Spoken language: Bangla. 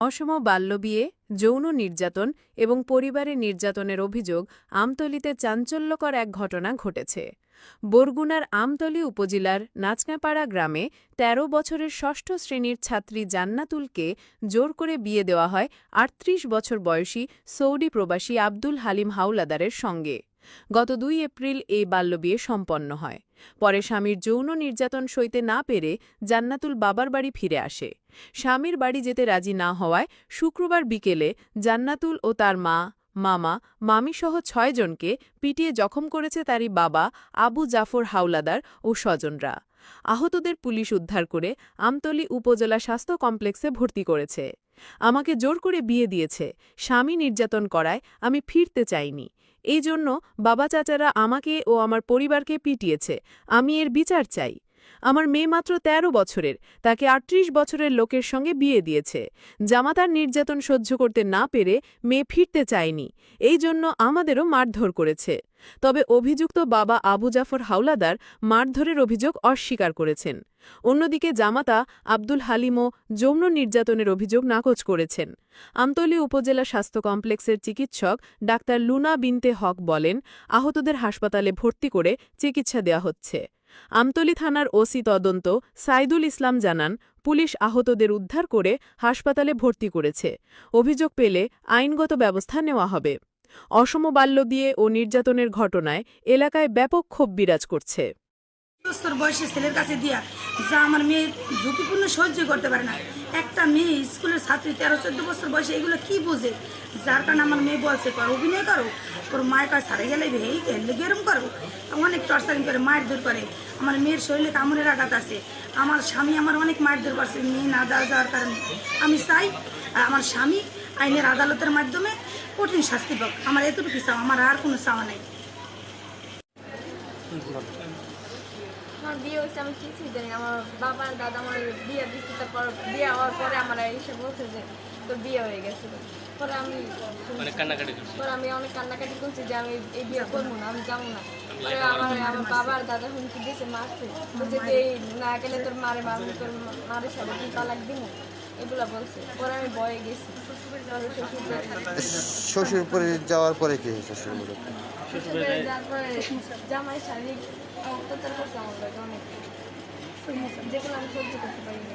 অসম বাল্যবিয়ে, যৌন নির্যাতন এবং পরিবারে নির্যাতনের অভিযোগ আমতলীতে চাঞ্চল্যকর এক ঘটনা ঘটেছে। বরগুনার আমতলী উপজেলার নাচনাপাড়া গ্রামে ১৩ বছরের ষষ্ঠ শ্রেণীর ছাত্রী জান্নাতুলকে জোর করে বিয়ে দেওয়া হয় ৩৮ বছর বয়সী সৌদি প্রবাসী আব্দুল হালিম হাওলাদারের সঙ্গে। গত ২ এপ্রিল এই বাল্যবিয়ে সম্পন্ন হয়। পরে স্বামীর যৌন নির্যাতন সইতে না পেরে জান্নাতুল বাবার বাড়ি ফিরে আসে। স্বামীর বাড়ি যেতে রাজি না হওয়ায় শুক্রবার বিকেলে জান্নাতুল ও তার মা, মামা, মামিসহ ৬ জনকে পিটিয়ে জখম করেছে তারই বাবা আবু জাফর হাওলাদার ও স্বজনরা। আহতদের পুলিশ উদ্ধার করে আমতলী উপজেলা স্বাস্থ্য কমপ্লেক্সে ভর্তি করেছে। আমাকে জোর করে বিয়ে দিয়েছে, স্বামী নির্যাতন করায় আমি ফিরতে চাইনি। এই জন্য বাবা চাচারা আমাকে ও আমার পরিবারকে পিটিয়েছে। আমি এর বিচার চাই। আমার মেয়ে মাত্র ১৩ বছরের, তাকে ৩৮ বছরের লোকের সঙ্গে বিয়ে দিয়েছে। জামাতার নির্যাতন সহ্য করতে না পেরে মেয়ে ফিরতে চায়নি, এই জন্য আমাদেরও মারধর করেছে। তবে অভিযুক্ত বাবা আবু জাফর হাওলাদার মারধরের অভিযোগ অস্বীকার করেছেন। অন্যদিকে জামাতা আব্দুল হালিমও যৌন নির্যাতনের অভিযোগ নাকচ করেছেন। আমতলী উপজেলা স্বাস্থ্য কমপ্লেক্সের চিকিৎসক ডাক্তার লুনা বিনতে হক বলেন, আহতদের হাসপাতালে ভর্তি করে চিকিৎসা দেওয়া হচ্ছে। আমতলী থানার ওসি তদন্ত সাইদুল ইসলাম জানান, পুলিশ আহতদের উদ্ধার করে হাসপাতালে ভর্তি করেছে। অভিযোগ পেলে আইনগত ব্যবস্থা নেওয়া হবে। অসম বাল্যবিয়ে ও নির্যাতনের ঘটনায় এলাকায় ব্যাপক ক্ষোভ বিরাজ করছে। বছর বয়সে ছেলের কাছে দিয়া যা আমার মেয়ে ঝুঁকিপূর্ণ সহ্য করতে পারে না। একটা মেয়ে স্কুলের ছাত্রী ১৩-১৪ বছর বয়সে এগুলো কি বোঝে? যার কারণে আমার মেয়ে বলছে অভিনয় করো, তোর মায়ের কাছে ছাড়ে গেলে এরম করো, অনেক টর্চারিং করে, মারধর করে। আমার মেয়ের শরীরে কামড়ের আঘাত আছে। আমার স্বামী আমার অনেক মারধর করছে মেয়ে না যাওয়ার কারণে। আমি চাই আমার স্বামী আইনের আদালতের মাধ্যমে কঠিন শাস্তি পাক। আমার এতটুকু চাও, আমার আর কোনো চাওয়া নেই। আমার বিয়ে হয়েছে আমি কিছুই জানি। আমার বাবার দাদা আমার বিয়ে দিচ্ছে, তারপর বিয়ে হওয়ার পরে আমার এসে বলছে যে তোর বিয়ে হয়ে গেছিল। পরে আমি অনেক কান্নাকাটি করছি যে আমি এই বিয়ে করবো না, আমি যাবো না। পরে আমার বাবার দাদা হুমকি দিয়েছে, মারছে, বলছে যে না গেলে তোর মারে মারবো, তোর মারে সাথে তুই তালাক দিব, এগুলো বলছে। পরে আমি ভয়ে গেছি। শ্বশুর পরে যাওয়ার পরে কি হয়েছে? তারপরে জামাই শারীরিক অত্যাচার করছে আমার কাছে অনেক, যেগুলো আমি সহ্য করতে পারি না।